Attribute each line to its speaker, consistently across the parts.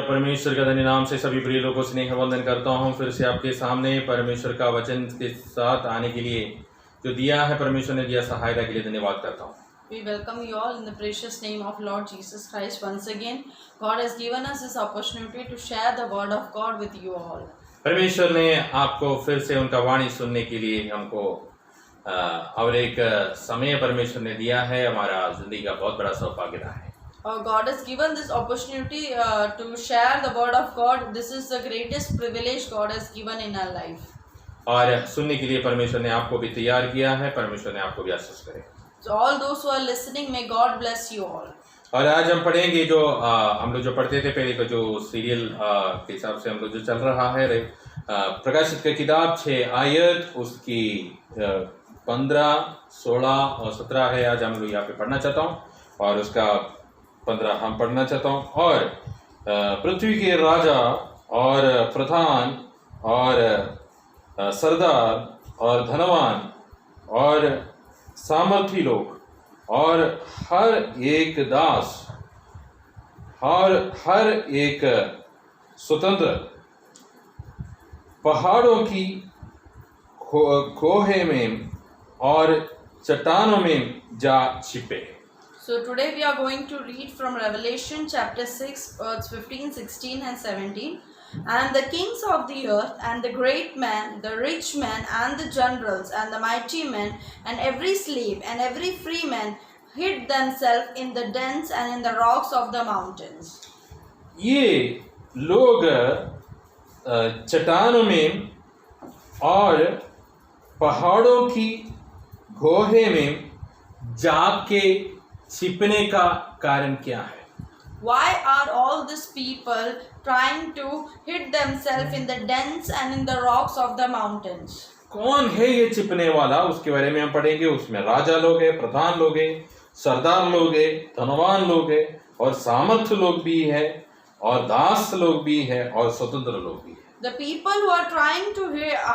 Speaker 1: परमेश्वर का धन्य नाम से सभी प्रिय लोगों को स्नेह वंदन करता हूँ। फिर से आपके सामने परमेश्वर का वचन के साथ आने के लिए जो दिया है, परमेश्वर ने दिया सहायता के लिए धन्यवाद करता हूँ।
Speaker 2: We welcome you all in the precious name of Lord Jesus Christ once again. God has given us this opportunity to share the word of God with you all.
Speaker 1: परमेश्वर ने आपको फिर से उनका वाणी सुनने के लिए हमको और एक समय परमेश्वर ने दिया है। हमारा जिंदगी का बहुत बड़ा सौभाग्य रहा है।
Speaker 2: God has given this opportunity to share the word of God. This is the greatest privilege God has given in our life.
Speaker 1: और सुनने के लिए परमेश्वर ने आपको भी तैयार किया है। परमेश्वर ने आपको भी आशीष करे।
Speaker 2: So all those who are listening, may God bless you all.
Speaker 1: और आज हम पढ़ेंगे जो हम लोग जो पढ़ते थे पहले का जो सीरियल के हिसाब से हम लोग जो चल रहा है, प्रकाशित की किताब 6 आयत उसकी 15, 16 और 17 है। आज हम लोग यहाँ पे पढ़ना चाहता हूँ और उसका 15 हम पढ़ना चाहता हूँ। और पृथ्वी के राजा और प्रधान और सरदार और धनवान और सामर्थी लोग और हर एक दास और हर एक स्वतंत्र पहाड़ों की कोहे में और चट्टानों में जा छिपे।
Speaker 2: So today we are going to read from Revelation chapter 6 verse 15, 16 and 17. And the kings of the earth, and the great men, the rich men, and the generals, and the mighty men, and every slave, and every free man, hid themselves in the dens and in the rocks of the mountains.
Speaker 1: ये लोग चट्टानों में और पहाड़ों की गुहे में जाके छिपने का कारण क्या है?
Speaker 2: Why are all these people trying to hid themselves in the dens and in the rocks of the mountains?
Speaker 1: कौन है ये छिपने वाला? उसके बारे में हम पढ़ेंगे। उसमें राजा लोग हैं, प्रधान लोग हैं, सरदार लोग हैं, धनवान लोग हैं और सामर्थ्य लोग भी हैं और दास लोग भी हैं और स्वतंत्र लोग भी हैं।
Speaker 2: The people who are trying to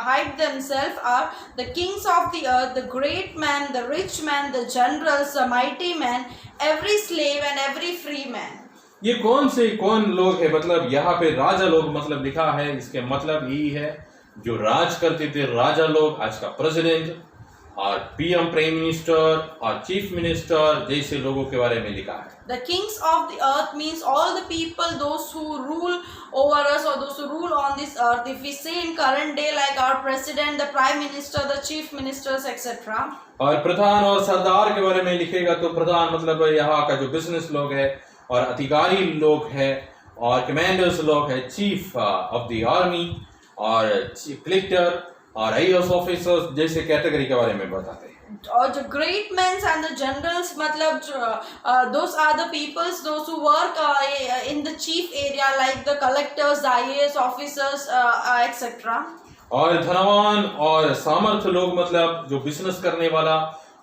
Speaker 2: hide themselves are the kings of the earth, the great man, the rich man, the generals, the mighty man, every slave and every free man.
Speaker 1: ये कौन लोग है? मतलब यहाँ पे राजा लोग मतलब लिखा है, इसके मतलब यही है जो राज करते थे राजा लोग, आज का प्रेसिडेंट और पीएम प्राइम मिनिस्टर और चीफ मिनिस्टर जैसे लोगों के बारे में लिखा है।
Speaker 2: The kings of the earth means all the people, those who rule over us or those who rule on this earth. If we say in current day like our president, the prime minister, the chief ministers, etc.
Speaker 1: और प्रधान और सरदार के बारे में लिखेगा तो प्रधान मतलब यहाँ का जो बिजनेस लोग है और अधिकारी लोग है और कमांडर्स लोग है, चीफ ऑफ द आर्मी और कलेक्टर और आईएएस ऑफिसर्स जैसे कैटेगरी के बारे में बताते हैं।
Speaker 2: और जो great men and the generals मतलब those are the peoples, those who work in the chief area like the collectors, the IAS officers, etc.
Speaker 1: और धनवान और सामर्थ्य लोग मतलब जो बिजनेस करने वाला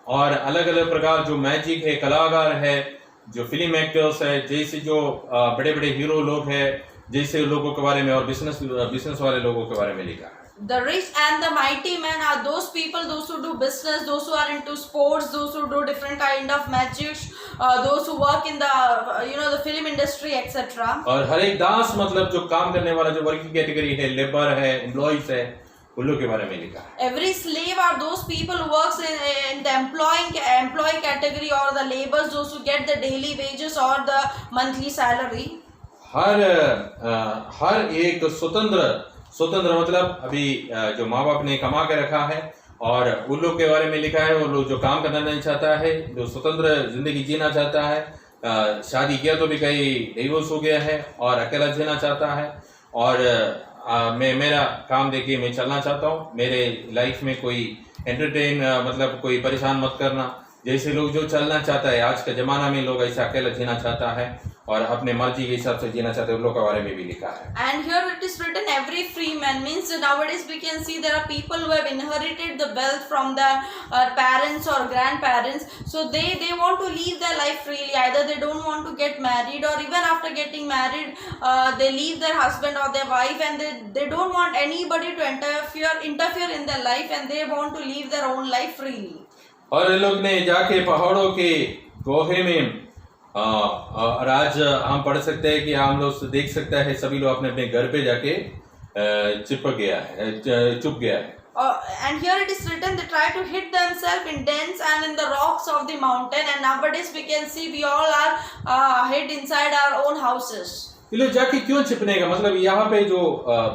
Speaker 1: और अलग अलग प्रकार जो मैजिक है, कलाकार है, जो फिल्म एक्टर्स है, जैसे जो बड़े बड़े हीरो लोग हैं जैसे लोगों के बारे में और बिजनेस वाले लोगों के बारे में लिखा है।
Speaker 2: The rich and the mighty men are those people, those who do business, those who are into sports, those who do different kind of magic, those who work in the the film industry, etc.
Speaker 1: और हर एक दास मतलब जो काम करने वाला जो working category है, labour है, एम्प्लॉइज है, उन लोगों के बारे में लिखा है।
Speaker 2: Every slave are those people who works in the employee category or the laborers, those who get the daily wages or the monthly salary.
Speaker 1: हर एक स्वतंत्र मतलब अभी जो माँ बाप ने कमा के रखा है और उन लोग के बारे में लिखा है। वो लोग जो काम करना नहीं चाहता है, जो स्वतंत्र जिंदगी जीना चाहता है, शादी किया तो भी कहीं डिवोर्स हो गया है और अकेला जीना चाहता है और मैं मेरा काम देखिए मैं चलना चाहता हूँ, मेरे लाइफ में कोई एंटरटेन मतलब कोई परेशान मत करना, जैसे लोग जो चलना चाहता है। आज के जमाना में लोग ऐसा अकेला जीना चाहता है और अपने मर्जी के हिसाब से जीना चाहते हैं, उन लोगों के बारे में भी लिखा है।
Speaker 2: And here it is written every free man means that nowadays we can see there are people who have inherited the wealth from their parents or grandparents, so they want to live their life freely. Either they don't want to get married or even after getting married they leave their husband or their wife and they don't want anybody to interfere in their life and they want to live their own life freely.
Speaker 1: और लोग ने जाके पहाड़ों के गुहे में और आज हम पढ़ सकते हैं कि हम लोग देख सकते हैं सभी लोग अपने अपने घर पे जाके चुप गया है.
Speaker 2: And here it is written, they try to hid themselves in dens and in the rocks of the mountain. And nowadays we can see we all are hid inside our own houses.
Speaker 1: ये लोग जाके क्यों छिपने का मतलब यहाँ पे जो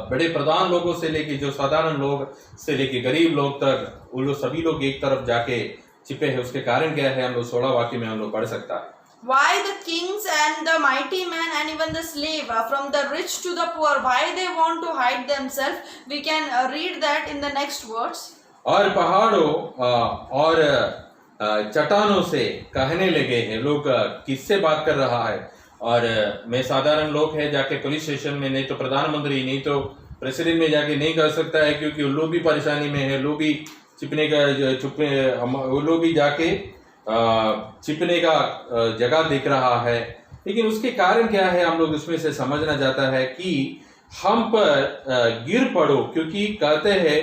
Speaker 1: बड़े प्रधान लोगों से लेके जो साधारण लोग से लेके गरीब लोग तक वो लोग सभी लोग एक तरफ जाके छिपे हैं. उसके कारण क्या है हम लोग 16 वाक्य में हम लोग पढ़ सकता है.
Speaker 2: Why the kings and the mighty men and even the slave, from the rich to the poor, why they want to hide themselves? We can read that in the next words.
Speaker 1: और पहाड़ों और चट्टानों से कहने लगे हैं लोग किससे बात कर रहा है. और मैं साधारण लोग है जाके पुलिस स्टेशन में नहीं तो प्रधानमंत्री नहीं तो प्रेसिडेंट में जाके नहीं कर सकता है क्योंकि वो लोग भी परेशानी में है. लोग भी छिपने का वो लोग भी जाके छिपने का जगह दिख रहा है. लेकिन उसके कारण क्या है हम लोग उसमें से समझना चाहता है कि हम पर गिर पड़ो क्योंकि कहते हैं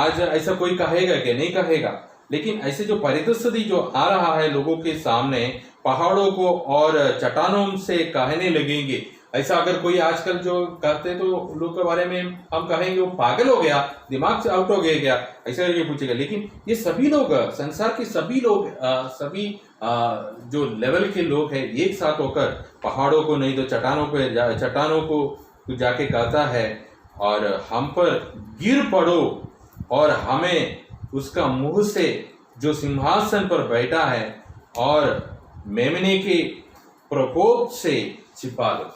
Speaker 1: आज ऐसा कोई कहेगा कि नहीं कहेगा. लेकिन ऐसे जो परिस्थिति जो आ रहा है लोगों के सामने पहाड़ों को और चट्टानों से कहने लगेंगे. ऐसा अगर कोई आजकल जो कहते तो लोग के बारे में हम कहेंगे वो पागल हो गया दिमाग से आउट हो गया क्या ऐसा करके पूछेगा. लेकिन ये सभी लोग संसार के सभी लोग सभी जो लेवल के लोग हैं एक साथ होकर पहाड़ों को नहीं तो चट्टानों को जाके कहता है और हम पर गिर पड़ो और हमें उसका मुंह से जो सिंहासन पर बैठा है और मेमने के प्रकोप से छिपा लो.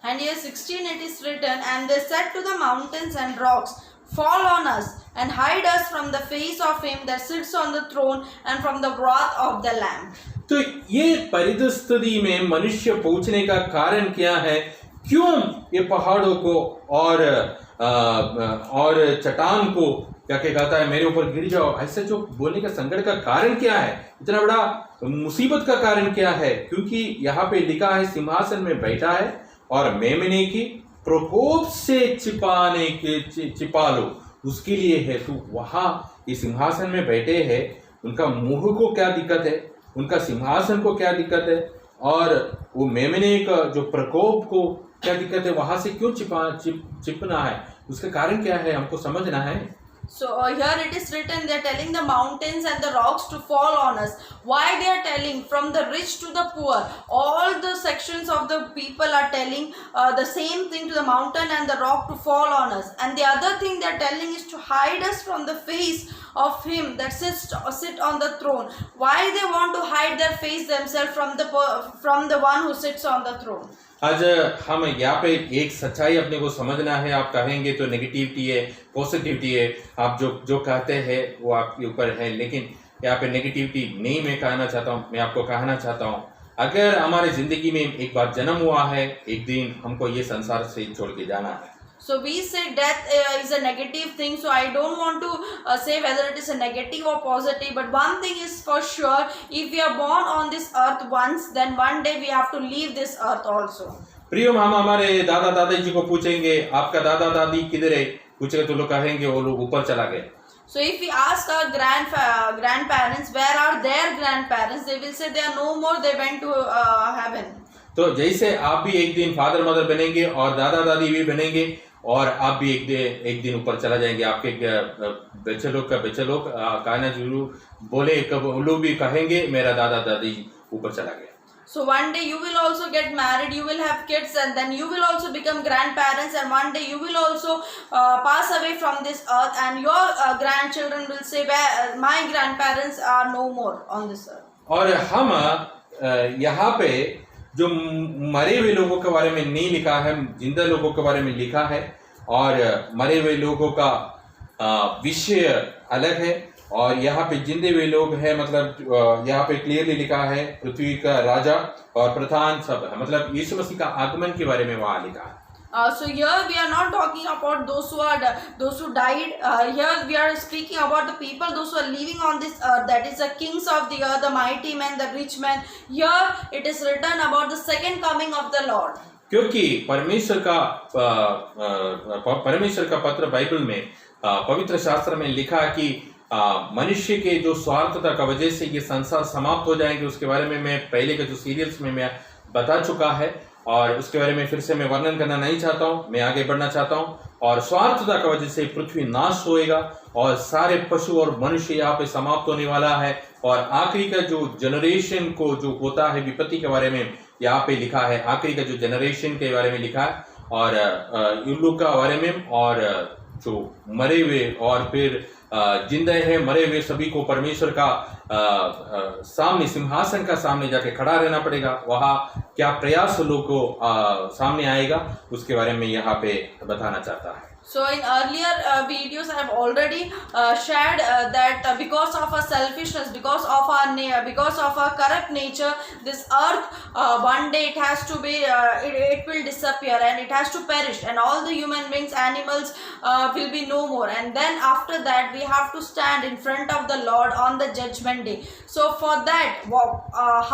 Speaker 2: And here 16 it is written, and they said to the mountains and rocks, fall on us and hide us from the face of him that sits on the throne and from the wrath of the Lamb.
Speaker 1: तो ये परिस्थिति में मनुष्य पहुंचने का कारण क्या है. क्यों ये पहाड़ों को और चट्टान को जाके कहता है मेरे ऊपर गिर जाओ. ऐसे जो बोलने का संकट का कारण क्या है इतना बड़ा मुसीबत का कारण क्या है. क्योंकि यहाँ पे लिखा है सिंहासन में बैठा है और मेमने की प्रकोप से छिपा लो उसके लिए है. तो वहां ये सिंहासन में बैठे हैं उनका मुंह को क्या दिक्कत है उनका सिंहासन को क्या दिक्कत है और वो मेमने का जो प्रकोप को क्या दिक्कत है वहां से क्यों छिपना है उसका कारण क्या है हमको समझना है.
Speaker 2: So here it is written, they are telling the mountains and the rocks to fall on us. Why they are telling? From the rich to the poor, all the sections of the people are telling the same thing to the mountain and the rock to fall on us. And the other thing they are telling is to hide us from the face of him that sit on the throne. Why they want to hide their face themselves from the one who sits on the throne?
Speaker 1: आज हम यहाँ पे एक सच्चाई अपने को समझना है. आप कहेंगे तो नेगेटिविटी है पॉजिटिविटी है आप जो कहते हैं वो आपके ऊपर है. लेकिन यहाँ पे नेगेटिविटी नहीं मैं कहना चाहता हूँ. मैं आपको कहना चाहता हूँ अगर हमारे जिंदगी में एक बार जन्म हुआ है एक दिन हमको ये संसार से छोड़ के जाना है.
Speaker 2: So we say death is a negative thing. So I don't want to say whether it is a negative or positive. But one thing is for sure, if we are born on this earth once, then one day we have to leave this earth also.
Speaker 1: प्रियो हम हमारे दादा दादी जी को पूछेंगे आपका दादा दादी किधर है पूछेंगे तो लोग कहेंगे वो लोग ऊपर चला गए.
Speaker 2: So if we ask our grandparents where are their grandparents, they will say they are no more. They went to heaven. तो
Speaker 1: जैसे आप भी एक दिन फादर मदर बनेंगे और दादा दादी भी बनेंगे और आप भी एक दिन ऊपर चला जाएंगे. आपके बच्चे लोग कहना जरूर बोले कब लोग भी कहेंगे मेरा दादा दादी ऊपर चला गया.
Speaker 2: So one day you will also get married, you will have kids, and then you will also become grandparents, and one day you will also pass away from this earth, and your grandchildren will say, my grandparents are no more on this earth.
Speaker 1: और हम यहाँ पे जो मरे हुए लोगों के बारे में नहीं लिखा है जिंदा लोगों के बारे में लिखा है और मरे हुए लोगों का विषय अलग है और यहाँ पे जिंदे हुए लोग हैं. मतलब यहाँ पे क्लियरली लिखा है पृथ्वी का राजा और प्रधान सब है. मतलब यीशु मसीह का आगमन के बारे में वहाँ लिखा है.
Speaker 2: So here we are not talking about those who died. Here we are speaking about the people, those who are living on this earth. That is the kings of the earth, the mighty men, the rich men. Here it is written about the second coming of the Lord.
Speaker 1: क्योंकि परमेश्वर का पत्र Bible में पवित्र शास्त्र में लिखा कि मनुष्य के जो स्वार्थता का वजह से ये संसार समाप्त हो जाएंगे, उसके बारे में मैं पहले के जो सीरियल्स में मैं बता चुका है और उसके बारे में फिर से मैं वर्णन करना नहीं चाहता हूँ। मैं आगे बढ़ना चाहता हूँ। और स्वार्थता का वजह से पृथ्वी नाश होएगा और सारे पशु और मनुष्य यहाँ पे समाप्त होने वाला है। और आखिरी का जो जनरेशन को जो होता है विपत्ति के बारे में यहाँ पे लिखा है, आखिरी का जो जनरेशन के बारे में लिखा है और इन लोग का बारे में, और जो मरे हुए और फिर जिंदा है मरे हुए सभी को परमेश्वर का सामने सिंहासन का सामने जाके खड़ा रहना पड़ेगा। वहाँ क्या प्रयास लोगों को सामने आएगा उसके बारे में यहाँ पे बताना चाहता है।
Speaker 2: So in earlier videos, I have already shared that because of our selfishness, because of our corrupt nature, this earth one day it has to be, it will disappear and it has to perish, and all the human beings, animals will be no more. And then after that, we have to stand in front of the Lord on the judgment day. So for that,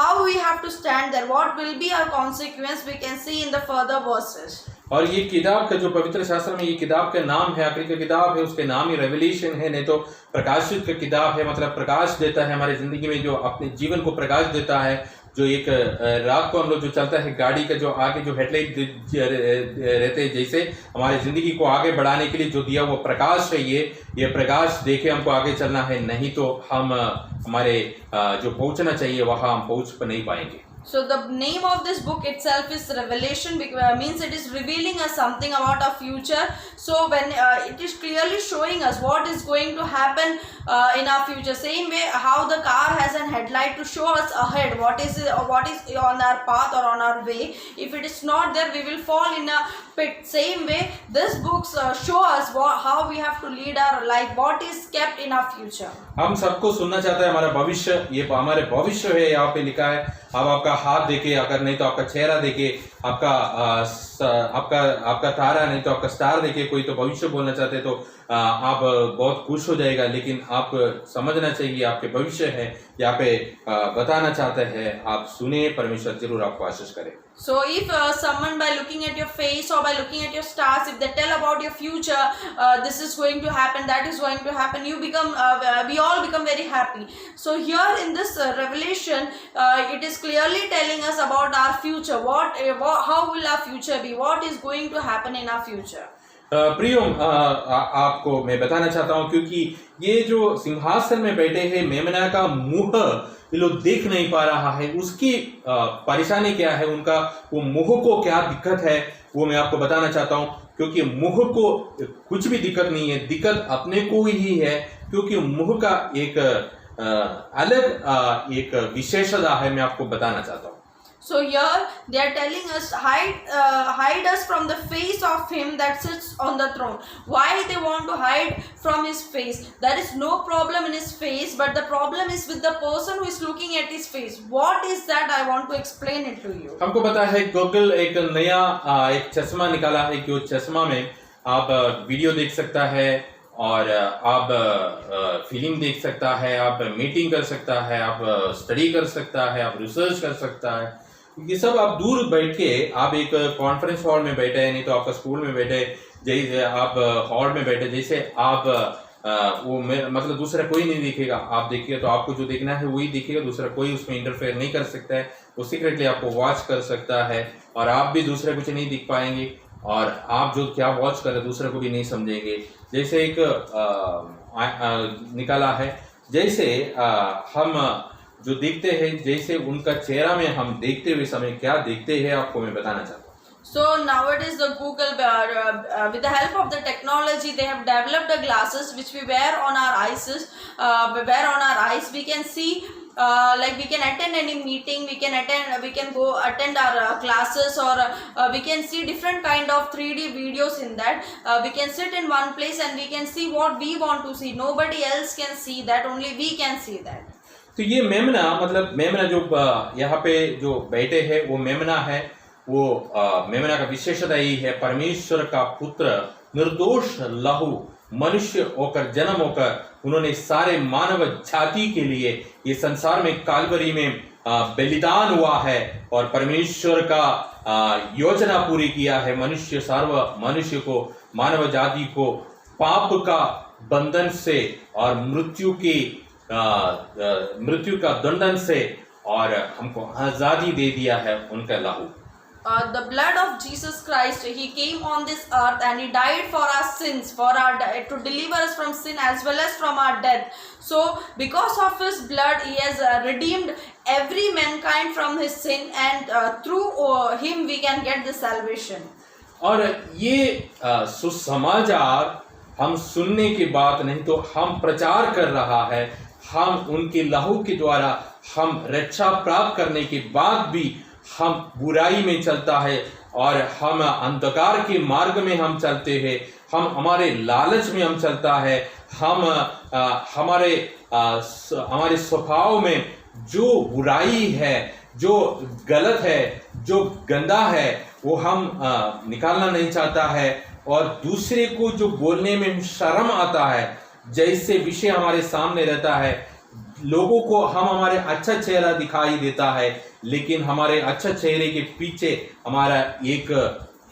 Speaker 2: how we have to stand there, what will be our consequence, we can see in the further verses.
Speaker 1: और ये किताब का जो पवित्र शास्त्र में ये किताब का नाम है, आखिरी का किताब है, उसके नाम ही रेवलेशन है, नहीं तो प्रकाशित का किताब है। मतलब प्रकाश देता है हमारे जिंदगी में, जो अपने जीवन को प्रकाश देता है। जो एक रात को हम लोग जो चलता है गाड़ी का जो आगे जो हेडलाइट रहते हैं, जैसे हमारी जिंदगी को आगे बढ़ाने के लिए जो दिया वो प्रकाश है। ये प्रकाश देखे हमको आगे चलना है, नहीं तो हम हमारे जो पहुंचना चाहिए वहां हम पहुंच नहीं पाएंगे।
Speaker 2: So the name of this book itself is Revelation, means it is revealing us something about our future. So when it is clearly showing us what is going to happen in our future. Same way how the car has an headlight to show us ahead what is on our path or on our way. If it is not there, we will fall in a pit. Same way this books show us how we have to lead our life, what is kept in our future.
Speaker 1: हम सबको सुनना चाहता है हमारा भविष्य, ये हमारे भविष्य है यहाँ पे लिखा है। अब आपका हाथ देखे, अगर नहीं तो आपका चेहरा देखे, आपका तारा नहीं तो आपका स्टार देखे, कोई तो भविष्य बोलना चाहते तो आप बहुत खुश हो जाएगा। लेकिन आप समझना चाहिए आपके भविष्य है यहाँ पे बताना चाहते हैं, आप सुने, परमेश्वर जरूर आपको आशीष करे।
Speaker 2: So if someone by looking at your face or by looking at your stars, if they tell about your future, this is going to happen, that is going to happen, we all become very happy. So here in this revelation, it is clearly telling us about our future. How will our future be? What is going to happen in our future?
Speaker 1: प्रियो, आपको मैं बताना चाहता हूँ, क्योंकि ये जो सिंहासन में बैठे हैं मेमना का मुंह ये लोग देख नहीं पा रहा है, उसकी परेशानी क्या है, उनका वो मुंह को क्या दिक्कत है वो मैं आपको बताना चाहता हूँ। क्योंकि मुंह को कुछ भी दिक्कत नहीं है, दिक्कत अपने को ही है, क्योंकि मुंह का एक अलग एक विशेषता है, मैं आपको बताना चाहता हूँ।
Speaker 2: So here they are telling us hide us from the face of him that sits on the throne. Why they want to hide from his face? There is no problem in his face, but the problem is with the person who is looking at his face. What is that? I want to explain it to you.
Speaker 1: हमको पता है Google एक नया एक चश्मा निकाला है कि उस चश्मा में आप वीडियो देख सकता है और आप फिल्म देख सकता है, आप मीटिंग कर सकता है, आप स्टडी कर सकता है, आप रिसर्च कर सकता है। ये सब आप दूर बैठ के, आप एक कॉन्फ्रेंस हॉल में बैठे हैं, नहीं तो आपका स्कूल में बैठे, जैसे आप हॉल में बैठे, जैसे आप वो मतलब दूसरा कोई नहीं दिखेगा, आप देखिए तो आपको जो देखना है वही दिखेगा, दूसरा कोई उसमें इंटरफेयर नहीं कर सकता है, वो सीक्रेटली आपको वॉच कर सकता है और आप भी दूसरे कुछ नहीं दिख पाएंगे और आप जो क्या वॉच कर रहे दूसरे को भी नहीं समझेंगे। जैसे एक निकाला है, जैसे हम जो देखते हैं, जैसे उनका चेहरा में हम देखते हुए समय क्या देखते हैं आपको मैं बताना चाहता हूँ।
Speaker 2: So nowadays the Google with the help of the technology they have developed the glasses which we wear on our eyes. We can see like we can attend any meeting, we can go attend our classes, or we can see different kind of 3D videos in that. We can sit in one place and we can see what we want to see. Nobody else can see that, only we can see that.
Speaker 1: तो ये मेमना, मतलब मेमना जो यहाँ पे जो बैठे हैं वो मेमना है। वो मेमना का विशेषता यही है, परमेश्वर का पुत्र निर्दोष लहू मनुष्य होकर जन्म होकर उन्होंने सारे मानव जाति के लिए ये संसार में कालवरी में बलिदान हुआ है और परमेश्वर का योजना पूरी किया है। मनुष्य को, मानव जाति को पाप का बंधन से और मृत्यु का दंडन से और हमको आजादी दे दिया है उनका लहू।
Speaker 2: The blood of Jesus Christ, he came on this earth and he died for our sins, to deliver us from sin as well as from our death. So because of his blood he has redeemed every mankind from his sin, and through him we can get the salvation.
Speaker 1: और ये सुसमाचार हम सुनने की बात नहीं तो हम प्रचार कर रहा है। हम उनके लहू के द्वारा हम रक्षा प्राप्त करने के बाद भी हम बुराई में चलता है और हम अंधकार के मार्ग में हम चलते हैं, हम हमारे लालच में हम चलता है, हम हमारे स्वभाव में जो बुराई है, जो गलत है, जो गंदा है, वो हम निकालना नहीं चाहता है। और दूसरे को जो बोलने में शर्म आता है, जैसे विषय हमारे सामने रहता है, लोगों को हम हमारे अच्छा चेहरा दिखाई देता है, लेकिन हमारे अच्छा चेहरे के पीछे हमारा एक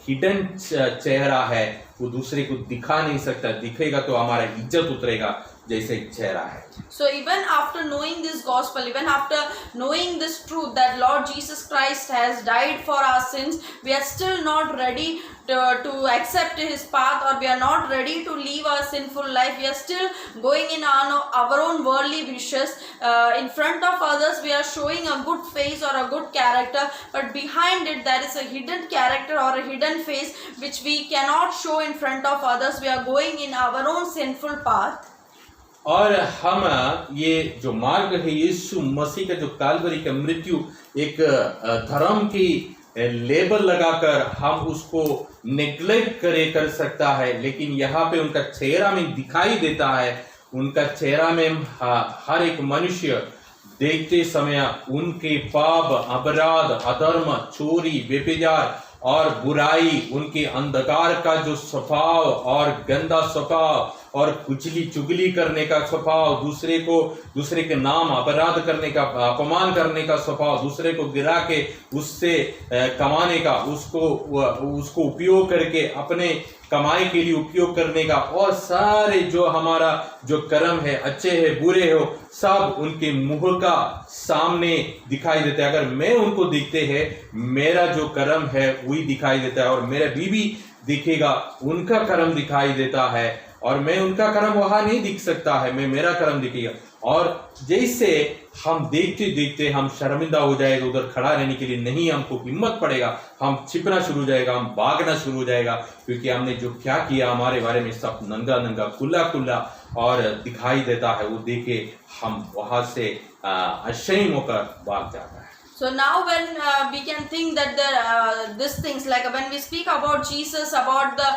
Speaker 1: हिडन चेहरा है, वो दूसरे को दिखा नहीं सकता। दिखेगा तो हमारा इज्जत उतरेगा जैसे चेहरा है।
Speaker 2: So even after knowing this gospel, even after knowing this truth that Lord Jesus Christ has died for our sins, we are still not ready to accept his path, or we are not ready to live our sinful life. We are still going in our own worldly wishes. In front of others we are showing a good face or a good character, but behind it there is a hidden character or a hidden face which we cannot show in front of others. We are going in our own sinful path.
Speaker 1: और हम ये जो मार्ग है, यीशु मसीह का जो कालवरी का मृत्यु एक धर्म की लेबल लगाकर हम उसको नेग्लेक्ट कर सकता है, लेकिन यहाँ पे उनका चेहरा में दिखाई देता है। उनका चेहरा में हर एक मनुष्य देखते समय उनके पाप, अपराध, अधर्म, चोरी, व्यभिचार और बुराई, उनके अंधकार का जो स्वभाव और गंदा स्वभाव और कुचली चुगली करने का स्वभाव, दूसरे के नाम अपराध करने का, अपमान करने का स्वभाव, दूसरे को गिरा के उससे कमाने का, उसको उपयोग करके अपने कमाई के लिए उपयोग करने का, और सारे जो हमारा जो कर्म है, अच्छे है बुरे हो, सब उनके मुंह का सामने दिखाई देता है। अगर मैं उनको देखते हैं, मेरा जो कर्म है वही दिखाई देता है, और मेरा बीवी दिखेगा, उनका कर्म दिखाई देता है, और मैं उनका कर्म वहां नहीं दिख सकता है, मेरा कर्म दिखेगा। और जैसे हम देखते देखते हम शर्मिंदा हो जाएगा, उधर खड़ा रहने के लिए नहीं हमको हिम्मत पड़ेगा, हम छिपना शुरू हो जाएगा, हम भागना शुरू हो जाएगा, क्योंकि हमने जो क्या किया हमारे बारे में सब नंगा नंगा खुला और दिखाई देता है। वो देखे हम वहां से अशेम होकर भाग जाता है।
Speaker 2: So now when we can think that these things, like when we speak about Jesus, about the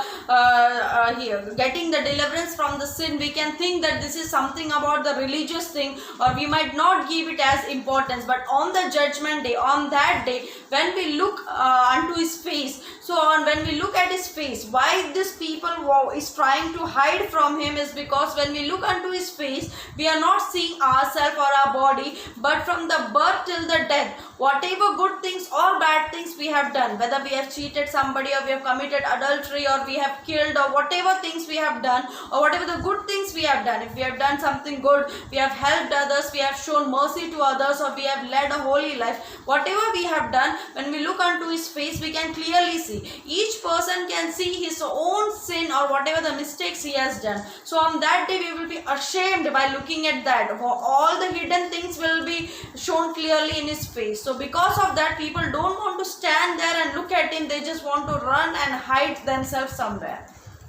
Speaker 2: getting the deliverance from the sin, we can think that this is something about the religious thing, or we might not give it as importance. But on the judgment day, on that day, when we look unto his face, when we look at his face, why this people is trying to hide from him is because when we look unto his face, we are not seeing ourselves or our body, but from the birth till the death, whatever good things or bad things we have done, whether we have cheated somebody, or we have committed adultery, or we have killed, or whatever things we have done, or whatever the good things we have done, if we have done something good, we have helped others, we have shown mercy to others, or we have led a holy life, whatever we have done, when we look unto his face, we can clearly see. Each person can see his own sin or whatever the mistakes he has done. So on that day we will be ashamed by looking at that. All the hidden things will be shown clearly in his face. So because of that, people don't want to stand there and look at him. They just want to run and hide themselves somewhere.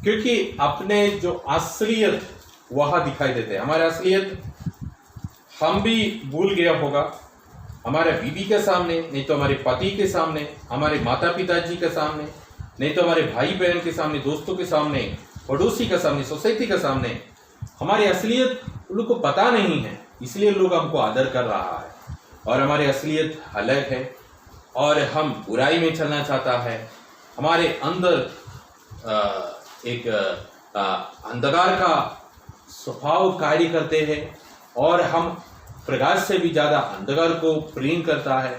Speaker 1: क्योंकि अपने जो असलियत वहां दिखाई देते हैं। हमारे असलियत हम भी भूल गया होगा, हमारे बीवी के सामने, नहीं तो हमारे पति के सामने, हमारे माता पिताजी के सामने, नहीं तो हमारे भाई बहन के सामने, दोस्तों के सामने, पड़ोसी के सामने, सोसाइटी के सामने हमारी असलियत उन लोग को पता नहीं है, इसलिए लोग हमको आदर कर रहा है। और हमारी असलियत अलग है, और हम बुराई में चलना चाहता है। हमारे अंदर एक अंधकार का स्वभाव कार्य करते हैं, और हम प्रकाश से भी ज़्यादा अंधकार को प्रेम करता है।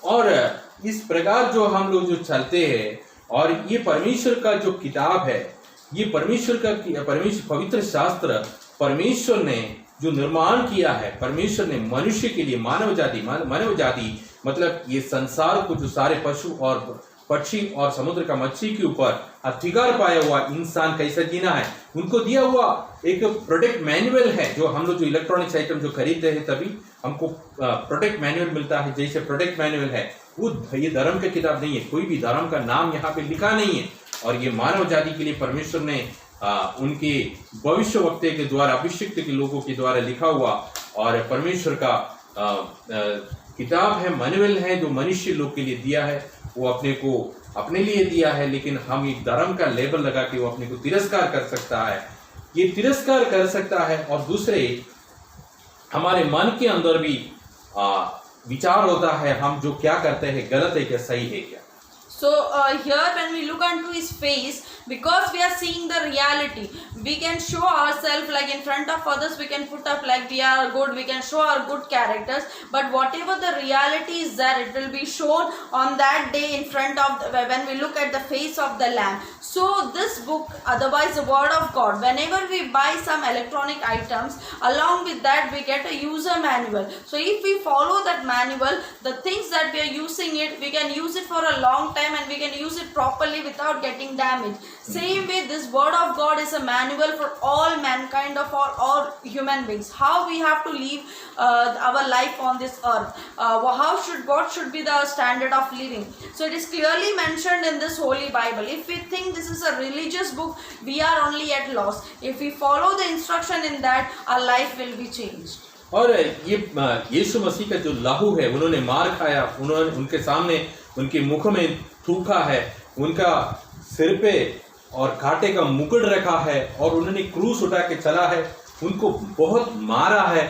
Speaker 1: और इस प्रकार जो हम लोग जो चलते हैं, और ये परमेश्वर का जो किताब है, ये परमेश्वर पवित्र शास्त्र, परमेश्वर ने जो निर्माण किया है, परमेश्वर ने मनुष्य के लिए, मानव जाति मतलब ये संसार को, जो सारे पशु और पक्षी और समुद्र का मच्छी के ऊपर अधिकार पाया हुआ इंसान कैसा जीना है, उनको दिया हुआ एक प्रोडक्ट मैनुअल है। जो हम लोग जो इलेक्ट्रॉनिक्स आइटम जो खरीदते हैं तभी हमको प्रोडक्ट मैनुअल मिलता है, जैसे प्रोडक्ट मैनुअल है वो ये धर्म की किताब नहीं है, कोई भी धर्म का नाम यहाँ पे लिखा नहीं है। और ये मानव जाति के लिए परमेश्वर ने उनके भविष्यवक्ता के द्वारा, अभिषिक्त के लोगों के द्वारा लिखा हुआ और परमेश्वर का किताब है, मैनुअल है, जो मनुष्य लोग के लिए दिया है। वो अपने लिए दिया है, लेकिन हम एक धर्म का लेबल लगा के वो अपने को तिरस्कार कर सकता है, ये तिरस्कार कर सकता है। और दूसरे हमारे मन के अंदर भी विचार होता है, हम जो क्या करते हैं गलत है क्या, सही है क्या।
Speaker 2: So here when we look unto his face, because we are seeing the reality, we can show ourselves like in front of others, we can put up like we are good, we can show our good characters, but whatever the reality is there, it will be shown on that day in front of when we look at the face of the Lamb. So this book, otherwise the word of God, whenever we buy some electronic items, along with that we get a user manual. So if we follow that manual, the things that we are using it, we can use it for a long time and we can use it properly without getting damaged. Same way, this word of God is a manual for all mankind, of all human beings, how we have to live our life on this earth, what should be the standard of living. So it is clearly mentioned in this holy Bible. If we think this is a religious book, we are only at loss. If we follow the instruction in that, our life will be changed.
Speaker 1: और ये यीशु मसीह का जो लहू है, उन्होंने मार खाया, उन्होंने उनके सामने उनके मुख में थूका है, उनका सिर पे और कांटे का मुकुट रखा है और उन्होंने क्रूस उठा के चला है, उनको बहुत मारा है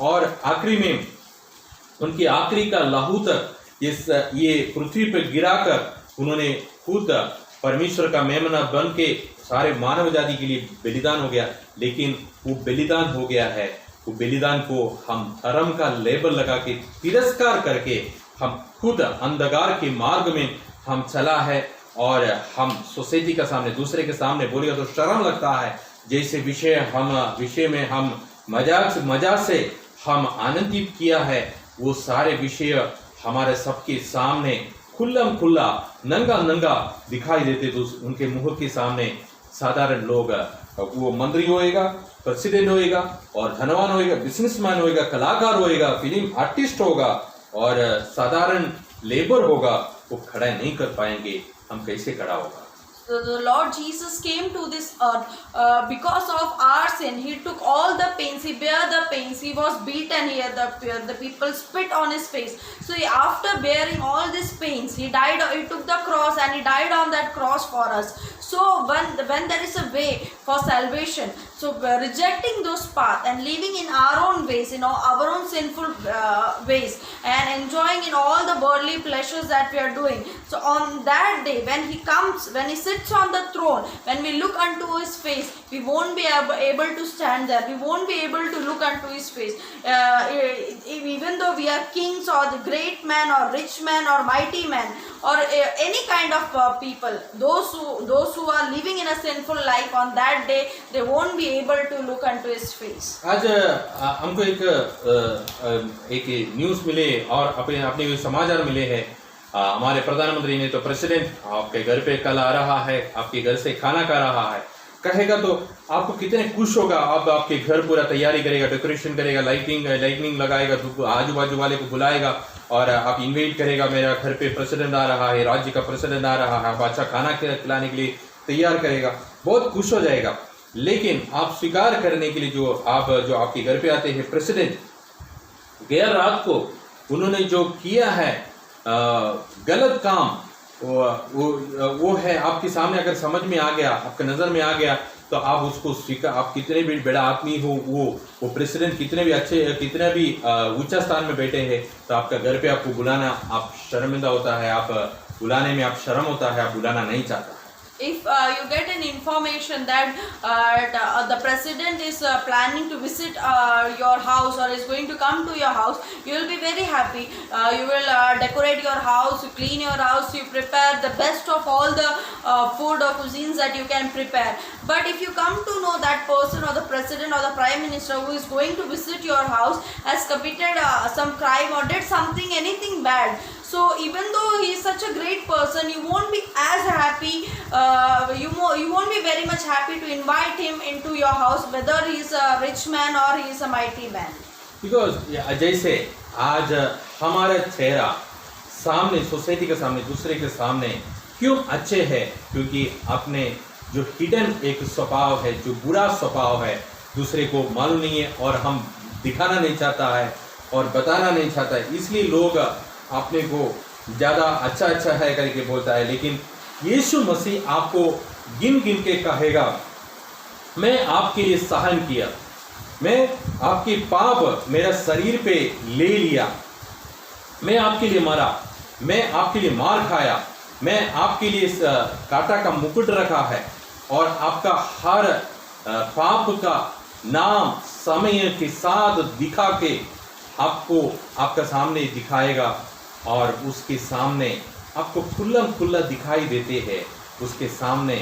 Speaker 1: और आखिरी में उनकी आखिरी का लहू तक ये पृथ्वी पर गिराकर उन्होंने खुद परमेश्वर का मेमना बन के सारे मानव जाति के लिए बलिदान हो गया। लेकिन वो बलिदान हो गया है, वो बलिदान को हम धर्म का लेबल लगा के तिरस्कार करके हम खुद अंधकार के मार्ग में हम चला है और हम सोसाइटी के सामने, दूसरे के सामने बोलेगा तो शर्म लगता है। जैसे विषय में हम मजाक से हम आनंदित किया है, वो सारे विषय हमारे सबके सामने खुल्ला नंगा दिखाई देते, तो उनके मुंह के सामने साधारण लोग, वो मंत्री होएगा, प्रेसिडेंट होएगा और धनवान होएगा, बिजनेसमैन होएगा, कलाकार होएगा, फिल्म आर्टिस्ट होगा और साधारण लेबर होगा, वो खड़ा नहीं कर पाएंगे। हम कैसे खड़ा होगा?
Speaker 2: So the Lord Jesus came to this earth because of our sin. He took all the pains, he bare the pains, he was beaten here, the people spit on his face. So after bearing all these pains, he died, he took the cross and he died on that cross for us. So when there is a way for salvation, so rejecting those paths and living in our own ways, our own sinful ways, and enjoying in all the worldly pleasures that we are doing. So on that day, when he comes, when he sits on the throne, when we look unto his face, we won't be able to stand there. We won't be able to look unto his face. Even though we are kings or the great man or rich man or mighty man or any kind of people, those who are living in a sinful life, on that day they won't be able to look unto his face.
Speaker 1: आज हमको एक news मिले और अपने समाचार मिले हैं। हमारे प्रधानमंत्री ने तो प्रेसिडेंट आपके घर पे कल आ रहा है, आपके घर से खाना खा रहा है, कहेगा तो आपको कितने खुश होगा। अब आपके घर पूरा तैयारी करेगा, डेकोरेशन करेगा, लाइटनिंग लगाएगा, आजू बाजू वाले को बुलाएगा और आप इन्वाइट करेगा, मेरा घर पे प्रेसिडेंट आ रहा है, राज्य का प्रेसिडेंट आ रहा है, आप अच्छा खाना खिलाने के लिए तैयार करेगा, बहुत खुश हो जाएगा। लेकिन आप स्वीकार करने के लिए जो आपके घर पे आते हैं प्रेसिडेंट, गैर रात को उन्होंने जो किया है गलत काम, वो है आपके सामने अगर समझ में आ गया, आपके नज़र में आ गया, तो आप उसको स्वीकार, आप कितने भी बड़ा आदमी हो, वो प्रेसिडेंट कितने भी अच्छे, कितने भी ऊंचा स्थान में बैठे हैं, तो आपका घर पे आपको बुलाना आप शर्मिंदा होता है, आप बुलाने में आप शर्म होता है, आप बुलाना नहीं चाहता है।
Speaker 2: if you get an information that the president is planning to visit your house or is going to come to your house, you will be very happy. You will decorate your house, you clean your house, you prepare the best of all the food or cuisines that you can prepare. But if you come to know that person or the president or the prime minister who is going to visit your house has committed some crime or did something, anything bad, so even though he is such a great person, you won't be as happy, you won't be very much happy to invite him into your house, whether he is a rich man or he is a mighty man.
Speaker 1: Because जैसे आज हमारा चेहरा सामने, society के सामने, दूसरे के सामने क्यों अच्छे है? क्योंकि अपने जो हिडन एक स्वभाव है, जो बुरा स्वभाव है, दूसरे को मालूम नहीं है और हम दिखाना नहीं चाहता है और बताना नहीं चाहता है, इसलिए लोग अपने को ज़्यादा अच्छा है करके बोलता है। लेकिन यीशु मसीह आपको गिन गिन के कहेगा, मैं आपके लिए सहन किया, मैं आपके पाप मेरा शरीर पे ले लिया, मैं आपके लिए मरा, मैं आपके लिए मार खाया, मैं आपके लिए कांटा का मुकुट रखा है और आपका हर पाप का नाम समय के साथ दिखा के आपको आपका सामने दिखाएगा और उसके सामने आपको खुल्ला दिखाई देते हैं। उसके सामने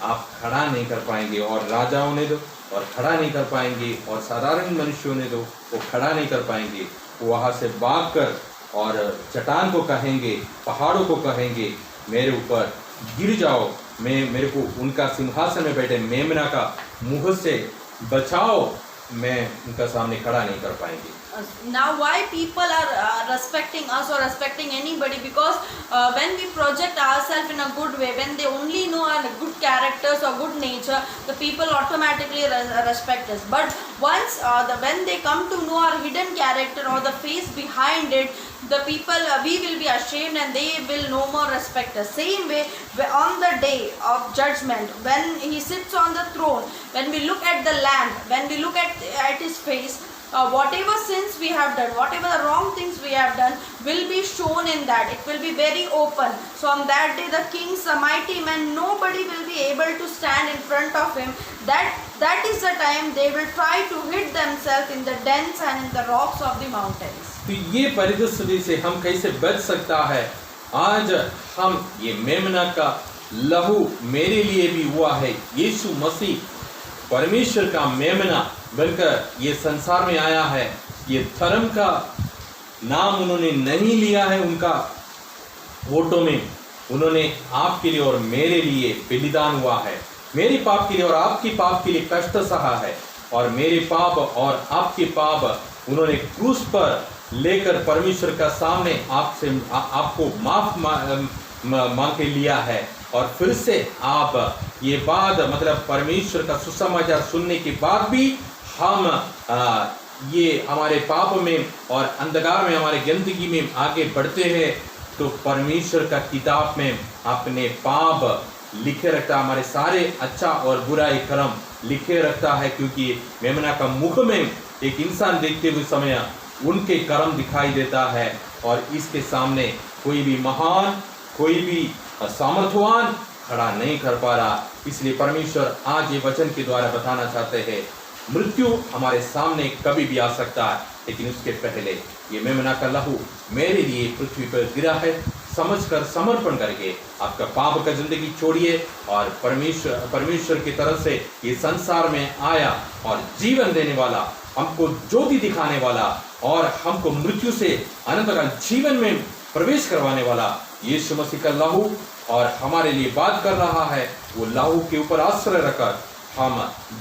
Speaker 1: आप खड़ा नहीं कर पाएंगे और राजाओं ने दो और खड़ा नहीं कर पाएंगे और साधारण मनुष्यों ने दो वो खड़ा नहीं कर पाएंगे। वो वहाँ से भाग कर और चट्टान को कहेंगे, पहाड़ों को कहेंगे, मेरे ऊपर गिर जाओ, मेरे को उनका सिंहासन में बैठे मेमना का मुँह से बचाओ, मैं उनका सामने खड़ा नहीं कर पाएंगे।
Speaker 2: Now why people are respecting us or respecting anybody? Because when we project ourselves in a good way, when they only know our good characters or good nature, the people automatically respect us. But once when they come to know our hidden character or the face behind it, the people we will be ashamed and they will no more respect us. Same way on the day of judgment, when he sits on the throne, when we look at the Lamb, when we look at his face, whatever sins we have done, whatever the wrong things we have done will be shown in that. It will be very open. So on that day, the kings, the mighty men, nobody will be able to stand in front of him. That is the time they will try to hid themselves in the dens and in the rocks of the mountains.
Speaker 1: तो ये परिस्थिति से हम कैसे बच सकता है? आज हम ये मेमना का लहू मेरे लिए भी हुआ है। यीशु मसीह परमेश्वर का मेमना बनकर ये संसार में आया है। ये धर्म का नाम उन्होंने नहीं लिया है उनका वोटों में, उन्होंने आपके लिए और मेरे लिए बलिदान हुआ है। मेरे पाप के लिए और आपके पाप के लिए कष्ट सहा है और मेरे पाप और आपके पाप उन्होंने क्रूस पर लेकर परमेश्वर का सामने आपको माफ मांग के लिया है। और फिर से आप ये बात मतलब परमेश्वर का सुसमाचार सुनने के बाद भी हम ये हमारे पाप में और अंधकार में हमारे गंदगी में आगे बढ़ते हैं, तो परमेश्वर का किताब में अपने पाप लिखे रखता है, हमारे सारे अच्छा और बुरा कर्म लिखे रखता है। क्योंकि मेमना का मुख में एक इंसान देखते हुए समय उनके कर्म दिखाई देता है और इसके सामने कोई भी महान, कोई भी सामर्थ्यवान खड़ा नहीं कर पा रहा। इसलिए परमेश्वर आज ये वचन के द्वारा बताना चाहते हैं, मृत्यु हमारे सामने कभी भी आ सकता है, लेकिन उसके पहले ये मेमना का लहू मेरे लिए पृथ्वी पर गिरा है। समझकर समर्पण करके आपका पाप का जिंदगी छोड़िए और परमेश्वर की तरफ से ये संसार में आया और जीवन देने वाला, हमको ज्योति दिखाने वाला और हमको मृत्यु से अनंतकाल जीवन में प्रवेश करवाने वाला यीशु मसीह का लहू और हमारे लिए बात कर रहा है। वो लहू के ऊपर आश्रय रखकर हम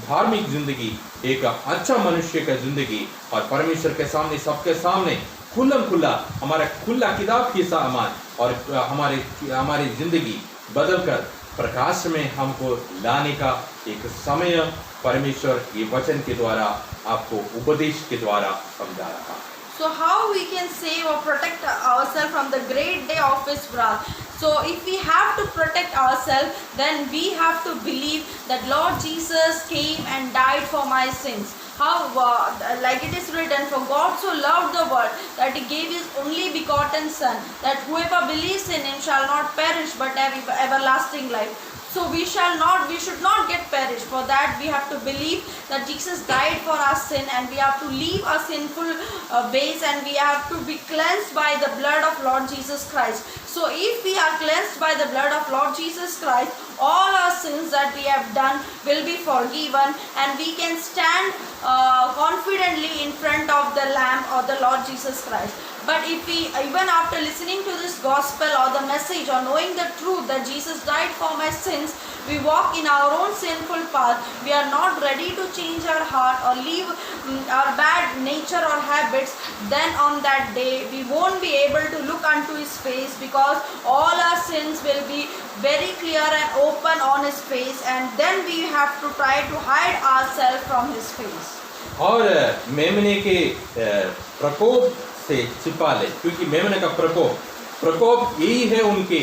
Speaker 1: धार्मिक जिंदगी, एक अच्छा मनुष्य का जिंदगी और परमेश्वर के सामने, सबके सामने खुला हमारा खुला किताब की सामान और हमारी जिंदगी बदलकर प्रकाश में हमको लाने का एक समय परमेश्वर ये वचन के द्वारा आपको उपदेश के द्वारा समझा रहा है।
Speaker 2: So how we can save or protect ourselves from the great day of His wrath? So if we have to protect ourselves, then we have to believe that Lord Jesus came and died for my sins. How, like it is written, for God so loved the world that He gave His only begotten Son, that whoever believes in Him shall not perish but have everlasting life. So we should not get perished. For that we have to believe that Jesus died for our sin, and we have to leave our sinful ways, and we have to be cleansed by the blood of Lord Jesus Christ. So if we are cleansed by the blood of Lord Jesus Christ, all our sins that we have done will be forgiven, and we can stand confidently in front of the Lamb or the Lord Jesus Christ. But if we, even after listening to this gospel or the message, or knowing the truth that Jesus died for my sins, we walk in our own sinful path, we are not ready to change our heart or leave our bad nature or habits, then on that day we won't be able to look unto His face, because all our sins will be very clear and open on His face, and then we have to try to hide ourselves from His face.
Speaker 1: और मेमने के प्रकोप से छिपा ले, क्योंकि मेमने का प्रकोप यही है उनके।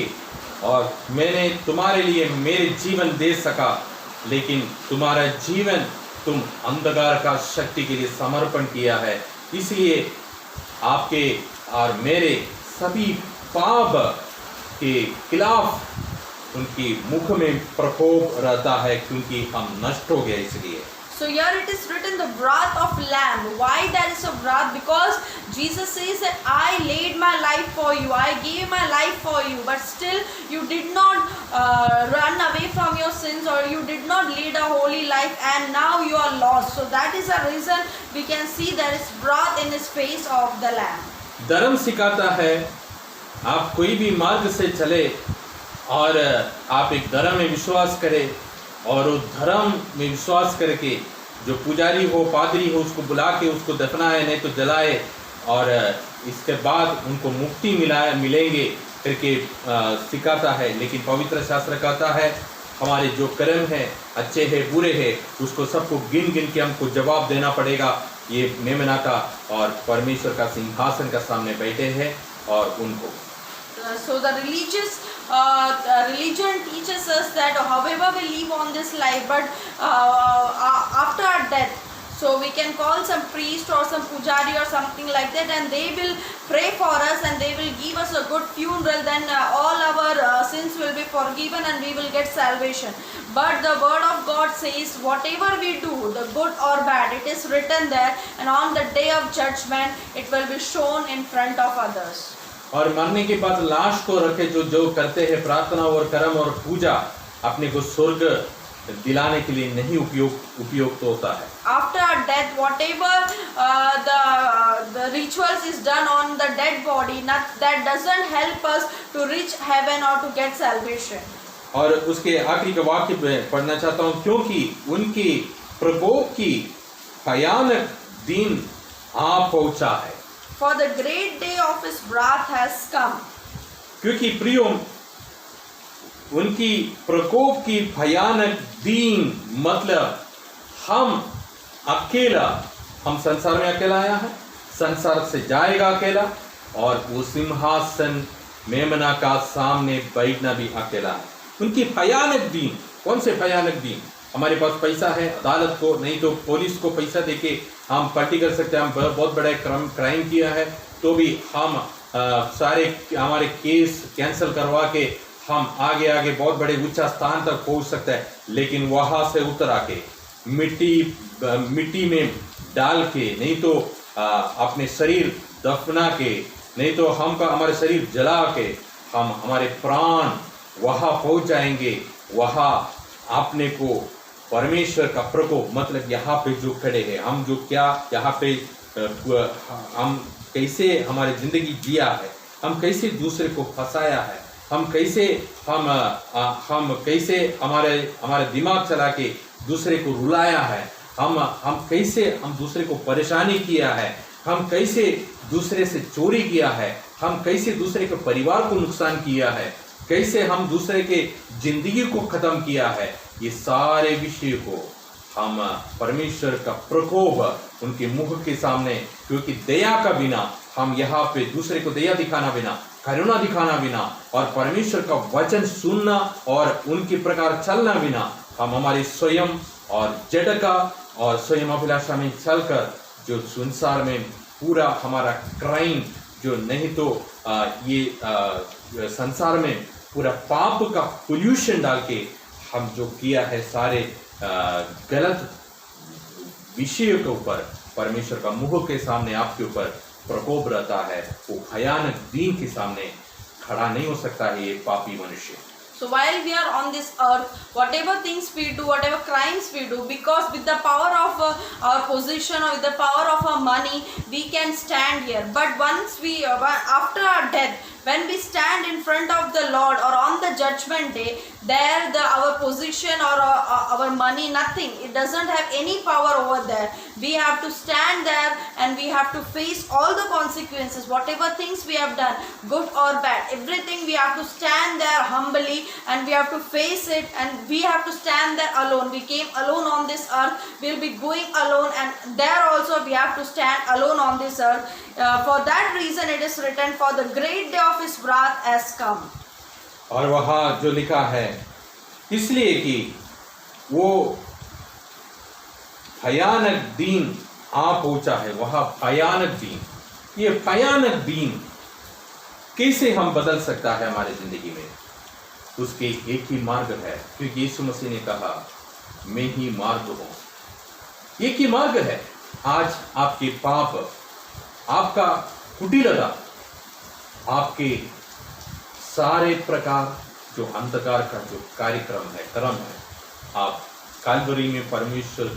Speaker 1: और मैंने तुम्हारे लिए मेरे जीवन दे सका, लेकिन तुम्हारा जीवन तुम अंधकार का शक्ति के लिए समर्पण किया है, इसलिए आपके और मेरे सभी पाप के खिलाफ उनकी मुख में प्रकोप रहता है, क्योंकि हम नष्ट हो गए इसलिए।
Speaker 2: So here it is written the wrath of Lamb. Why there is a wrath? Because Jesus says that I laid my life for you, I gave my life for you, but still you did not run away from your sins, or you did not lead a holy life, and now you are lost. So that is the reason we can see there is wrath in His face of the Lamb.
Speaker 1: धर्म सिखाता है आप कोई भी मार्ग से चले और आप एक धर्म में विश्वास करें, और उस धर्म में विश्वास करके जो पुजारी हो, पादरी हो, उसको बुला के उसको दफनाए, नहीं तो जलाए, और इसके बाद उनको मुक्ति मिलेंगे करके सिखाता है। लेकिन पवित्र शास्त्र कहता है हमारे जो कर्म हैं, अच्छे हैं बुरे हैं, उसको सबको गिन गिन के हमको जवाब देना पड़ेगा। ये मेमना का और परमेश्वर का सिंहासन का सामने बैठे हैं और उनको।
Speaker 2: So the religion teaches us that however we live on this life, but after our death, so we can call some priest or some pujari or something like that, and they will pray for us, and they will give us a good funeral, then all our sins will be forgiven and we will get salvation. But the word of God says whatever we do, the good or bad, it is written there, and on the day of judgment it will be shown in front of others.
Speaker 1: और मरने के बाद लाश को रखे जो करते हैं प्रार्थना और कर्म और पूजा, अपने को स्वर्ग दिलाने के लिए नहीं उपयुक्त होता है।
Speaker 2: After our death, whatever the rituals is done on the dead body, that doesn't help us to reach heaven or to get salvation.
Speaker 1: और उसके आखिरी का वाक्य पढ़ना चाहता हूँ, क्योंकि उनकी प्रकोप की भयानक दिन आ पहुँचा है।
Speaker 2: For the great day of His wrath has come.
Speaker 1: क्योंकि प्रियो, उनकी प्रकोप की भयानक दिन मतलब हम अकेला, हम संसार में अकेला आया है, संसार से जाएगा अकेला, और वो सिंहासन मेमना का सामने बैठना भी अकेला है। उनकी भयानक दिन, कौन से भयानक दिन? हमारे पास पैसा है, अदालत को नहीं तो पुलिस को पैसा देके हम पार्टी कर सकते हैं, हम बहुत बड़ा क्राइम किया है तो भी हम सारे हमारे केस कैंसिल करवा के हम आगे बहुत बड़े ऊंचा स्थान तक पहुंच सकते हैं। लेकिन वहां से उतर आके मिट्टी में डाल के, नहीं तो अपने शरीर दफना के, नहीं तो हमारे शरीर जला के हम हमारे प्राण वहां पहुंच जाएंगे। वहां अपने को परमेश्वर का प्रकोप, मतलब यहाँ पे जो खड़े हैं हम, जो क्या यहाँ पे हम कैसे हमारी जिंदगी जिया है, हम कैसे दूसरे को फंसाया है, हम कैसे हमारे दिमाग चला के दूसरे को रुलाया है, हम कैसे हम दूसरे को परेशानी किया है, हम कैसे दूसरे से चोरी किया है, हम कैसे दूसरे के परिवार को नुकसान किया है, कैसे हम दूसरे के जिंदगी को खत्म किया है, ये सारे विषय को हम परमेश्वर का प्रकोप उनके मुख के सामने, क्योंकि दया का बिना, हम यहाँ पे दूसरे को दया दिखाना बिना, करुणा दिखाना बिना और परमेश्वर का वचन सुनना और उनके प्रकार चलना बिना, हम हमारे स्वयं और जड़ का और स्वयं अभिलाषा में चलकर जो संसार में पूरा हमारा क्राइम, जो नहीं तो ये संसार में पूरा पाप का पोल्यूशन डाल के हम जो किया है सारे गलत विषयों के ऊपर परमेश्वर का मुंह के सामने आपके ऊपर प्रकोप रहता है, वो भयानक दिन के सामने खड़ा नहीं हो सकता है ये पापी मनुष्य।
Speaker 2: So while we are on this earth, whatever things we do, whatever crimes we do, because with the power of our position or with the power of our money, we can stand here. But once we, after our death, when we stand in front of the Lord or on the judgment day, there our position or our money, nothing, it doesn't have any power over there. We have to stand there and we have to face all the consequences, whatever things we have done, good or bad, everything we have to stand there humbly and we have to face it, and we have to stand there alone. We came alone on this earth, we'll be going alone, and there also we have to stand alone on this earth. For that reason it is written, for the great day of his wrath has come.
Speaker 1: और वहाँ जो लिखा है, इसलिए कि वो भयानक दिन आ पहुंचा है, वह भयानक दिन, ये भयानक दिन कैसे हम बदल सकता है हमारी जिंदगी में? उसके एक ही मार्ग है, क्योंकि यीशु मसीह ने कहा मैं ही मार्ग हूं। एक ही मार्ग है। आज आपके पाप, आपका कुटिलता, आपके सारे प्रकार जो अंधकार का जो कार्यक्रम है, कर्म है, आप काल्वरी में परमेश्वर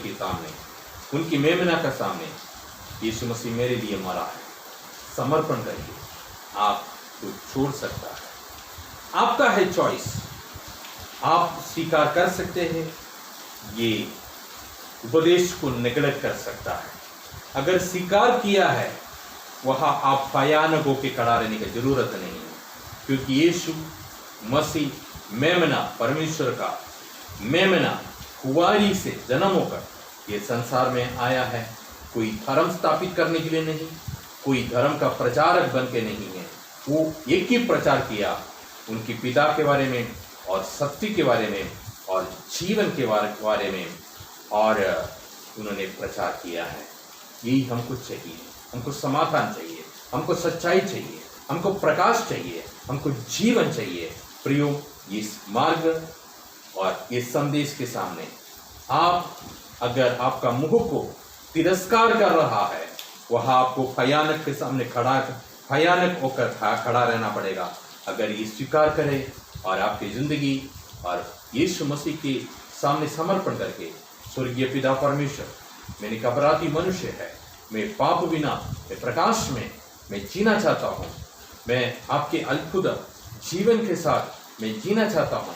Speaker 1: के सामने, उनकी मेमना का सामने यीशु मसीह मेरे लिए मरा है, समर्पण करके आप तो छोड़ सकता है। आपका है चॉइस, आप स्वीकार कर सकते हैं, ये उपदेश को नेगलेक्ट कर सकता है। अगर स्वीकार किया है, वहाँ आप भयानकों के खड़ा रहने की जरूरत नहीं है, क्योंकि यीशु मसीह मेमना, परमेश्वर का मेमना, कुंवारी से जन्म होकर ये संसार में आया है। कोई धर्म स्थापित करने के लिए नहीं, कोई धर्म का प्रचारक बन के नहीं है। वो एक ही प्रचार किया, उनके पिता के बारे में और सत्य के बारे में और जीवन के बारे में, और उन्होंने प्रचार किया है। यही हमको चाहिए, हमको समाधान चाहिए, हमको सच्चाई चाहिए, हमको प्रकाश चाहिए, हमको जीवन चाहिए। प्रियो, इस मार्ग और इस संदेश के सामने आप, अगर आपका मुंह को तिरस्कार कर रहा है, वह आपको भयानक के सामने भयानक होकर खड़ा रहना पड़ेगा। अगर ये स्वीकार करें और आपकी जिंदगी और यीशु मसीह के सामने समर्पण करके, स्वर्गीय पिता परमेश्वर, मैंने एक अपराधी मनुष्य है, मैं पाप बिना, मैं प्रकाश में मैं जीना चाहता हूँ, मैं आपके अद्भुत जीवन के साथ मैं जीना चाहता हूँ,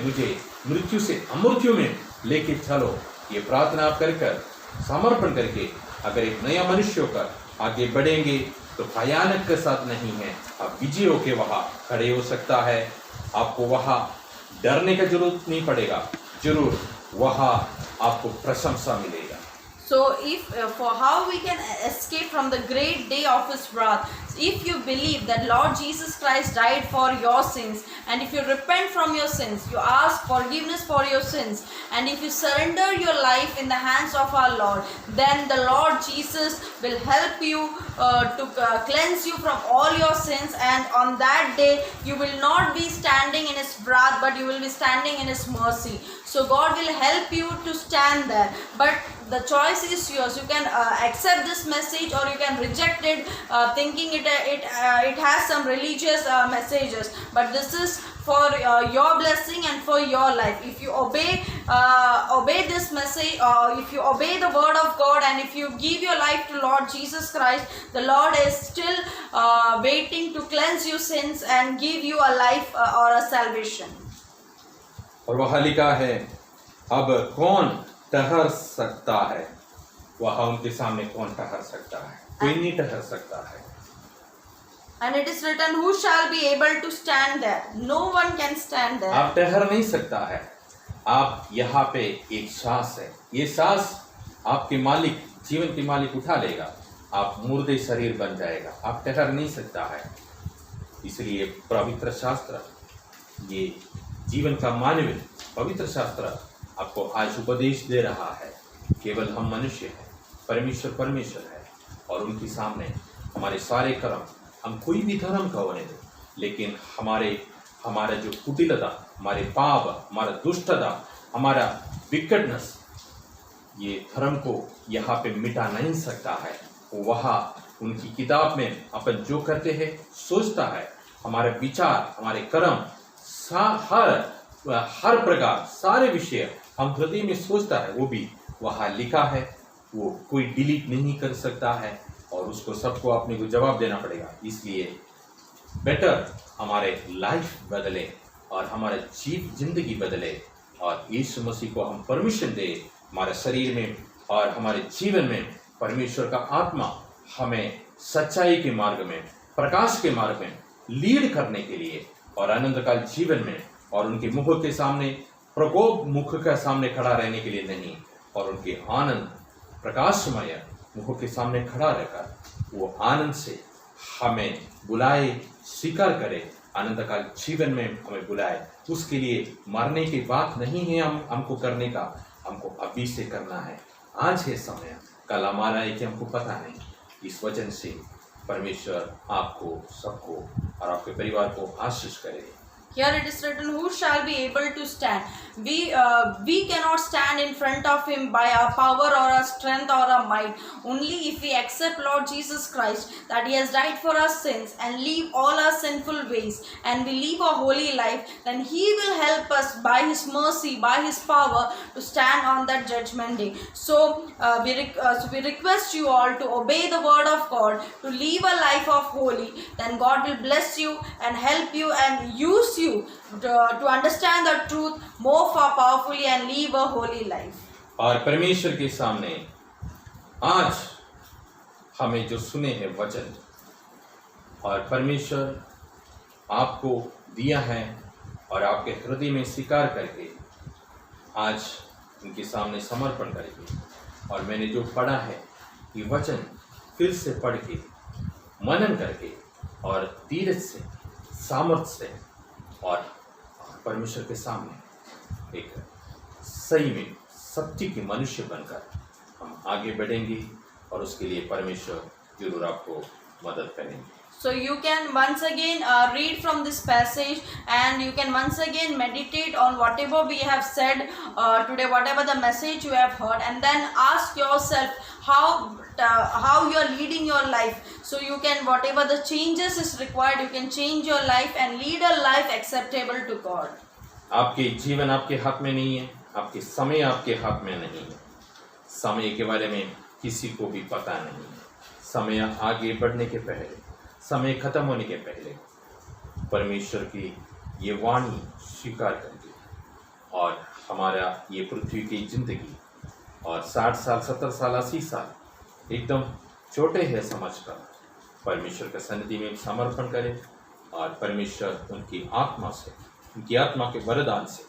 Speaker 1: मुझे मृत्यु से अमृत्यु में लेके चलो। ये प्रार्थना आप कर समर्पण करके अगर एक नया मनुष्य होकर आगे बढ़ेंगे तो भयानक के साथ नहीं है, आप विजय होके वहाँ खड़े हो सकता है। आपको वहाँ डरने का जरूरत नहीं पड़ेगा, जरूर वहाँ आपको प्रशंसा मिलेगा।
Speaker 2: So if for how we can escape from the great day of his wrath, if you believe that Lord Jesus Christ died for your sins, and if you repent from your sins, you ask forgiveness for your sins, and if you surrender your life in the hands of our Lord, then the Lord Jesus will help you to cleanse you from all your sins, and on that day you will not be standing in his wrath, but you will be standing in his mercy. So God will help you to stand there, but the choice is yours. You can accept this message or you can reject it, thinking it has some religious messages, but this is for your blessing and for your life. If you obey this message, if you obey the word of God, and if you give your life to Lord Jesus Christ, the Lord is still waiting to cleanse your sins and give you a life or a salvation.
Speaker 1: और वहाँ लिखा है, अब कौन ठहर सकता है? वहाँ उनके सामने कौन ठहर सकता है? कोई नहीं ठहर सकता है।
Speaker 2: And it is written, who shall be able to stand there? No one can stand there.
Speaker 1: आप ठहर नहीं सकता है। आप यहाँ पे एक सांस है, ये सांस आपके मालिक, जीवन के मालिक उठा लेगा, आप मुर्दे शरीर बन जाएगा, आप ठहर नहीं सकता है। इसलिए पवित्र शास्त्र, ये जीवन का मानव पवित्र शास्त्र आपको आज उपदेश दे रहा है। केवल हम मनुष्य हैं, परमेश्वर है, और उनके सामने हमारे सारे कर्म, हम कोई भी धर्म का होने दें, लेकिन हमारा जो कुटिलता, हमारे पाप, हमारा दुष्टता, हमारा विकटनेस, ये धर्म को यहाँ पे मिटा नहीं सकता है। वो वहाँ उनकी किताब में अपन जो करते हैं सोचता है, हमारे विचार, हमारे कर्म, हर प्रकार सारे विषय हम हृदय में सोचता है, वो भी वहाँ लिखा है। वो कोई डिलीट नहीं कर सकता है और उसको सबको अपने को जवाब देना पड़ेगा। इसलिए बेटर हमारे लाइफ बदले और हमारे जिंदगी बदले और यीशु मसीह को हम परमिशन दे हमारे शरीर में और हमारे जीवन में परमेश्वर का आत्मा हमें सच्चाई के मार्ग में, प्रकाश के मार्ग में लीड करने के लिए और अनंतकाल जीवन में और उनके मुख के सामने, प्रकोप मुख के सामने खड़ा रहने के लिए नहीं, और उनके आनंद प्रकाशमय मुख के सामने खड़ा रहकर वो आनंद से हमें बुलाए, स्वीकार करे, अनंतकाल जीवन में हमें बुलाए। उसके लिए मरने की बात नहीं है हमको करने का, हमको अभी से करना है। आज है समय, कल हमारा है कि हमको पता नहीं। इस वचन से परमेश्वर आपको सबको और आपके परिवार को आशीष करे।
Speaker 2: Here it is written, who shall be able to stand? We cannot stand in front of him by our power or our strength or our might. Only if we accept Lord Jesus Christ, that he has died for our sins and leave all our sinful ways and we live a holy life, then he will help us by his mercy, by his power to stand on that judgment day. So we request you all to obey the word of God, to live a life of holy. Then God will bless you and help you and use you to understand the truth more far powerfully and live a holy life.
Speaker 1: और परमेश्वर के सामने आज हमें जो सुने हैं वचन और परमेश्वर आपको दिया है और आपके हृदय में स्वीकार करके आज उनके सामने समर्पण करके, और मैंने जो पढ़ा है ये वचन फिर से पढ़ के मनन करके और धीरज से, सामर्थ्य से और परमेश्वर के सामने एक सही में सत्य के मनुष्य बनकर हम आगे बढ़ेंगे और उसके लिए परमेश्वर जरूर आपको मदद करेंगे।
Speaker 2: So you can once again read from this passage and you can once again meditate on whatever we have said today, whatever the message you have heard, and then ask yourself how you are leading your life. So you can, whatever the changes is required, you can change your life and lead a life acceptable to God.
Speaker 1: आपके जीवन आपके हाथ में नहीं है, आपके समय आपके हाथ में नहीं है। समय के बारे में किसी को भी पता नहीं है। समय आगे बढ़ने के पहले, समय खत्म होने के पहले परमेश्वर की ये वाणी स्वीकार करके और हमारा ये पृथ्वी की जिंदगी और 60 साल, 70 साल, 80 साल एकदम छोटे हैं समझकर परमेश्वर के सन्निधि में समर्पण करें और परमेश्वर उनकी आत्मा से, उनकी आत्मा के वरदान से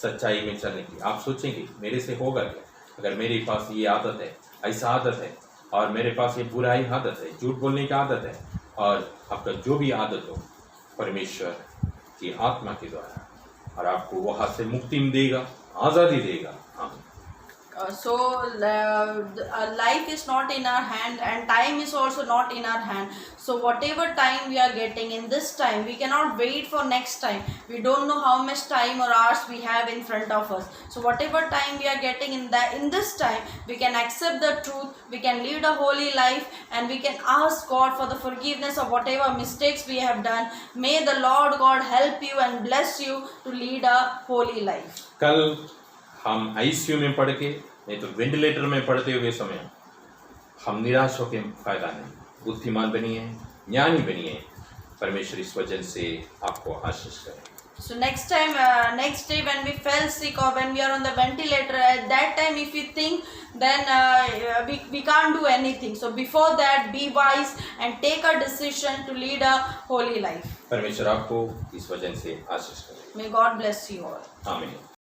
Speaker 1: सच्चाई में चलने की। आप सोचेंगे मेरे से होगा क्या? अगर मेरे पास ये आदत है, ऐसा आदत है, और मेरे पास ये बुराई आदत है, झूठ बोलने की आदत है, और आपका जो भी आदत हो परमेश्वर की आत्मा के द्वारा और आपको वहाँ से मुक्ति देगा, आज़ादी देगा। आमीन।
Speaker 2: So life is not in our hand and time is also not in our hand. So whatever time we are getting in this time, we cannot wait for next time. We don't know how much time or hours we have in front of us. So whatever time we are getting in this time, we can accept the truth, we can lead a holy life, and we can ask God for the forgiveness of whatever mistakes we have done. May the Lord God help you and bless you to lead a holy life.
Speaker 1: कल हम ICU में पढ़ के, नहीं तो ventilator में पढ़ते हुए समय हम निराश होकर फायदा नहीं। बुद्धिमान बनिए, ज्ञानी बनिए। परमेश्वर इस वचन से आपको आशीष करे।
Speaker 2: So next time, next day when we fell sick or when we are on the ventilator, at that time if you think, then we can't do anything. So before that, be wise and take a decision to lead a holy life.
Speaker 1: परमेश्वर आपको इस वचन से आशीष करे।
Speaker 2: May God bless you all.
Speaker 1: आमीन।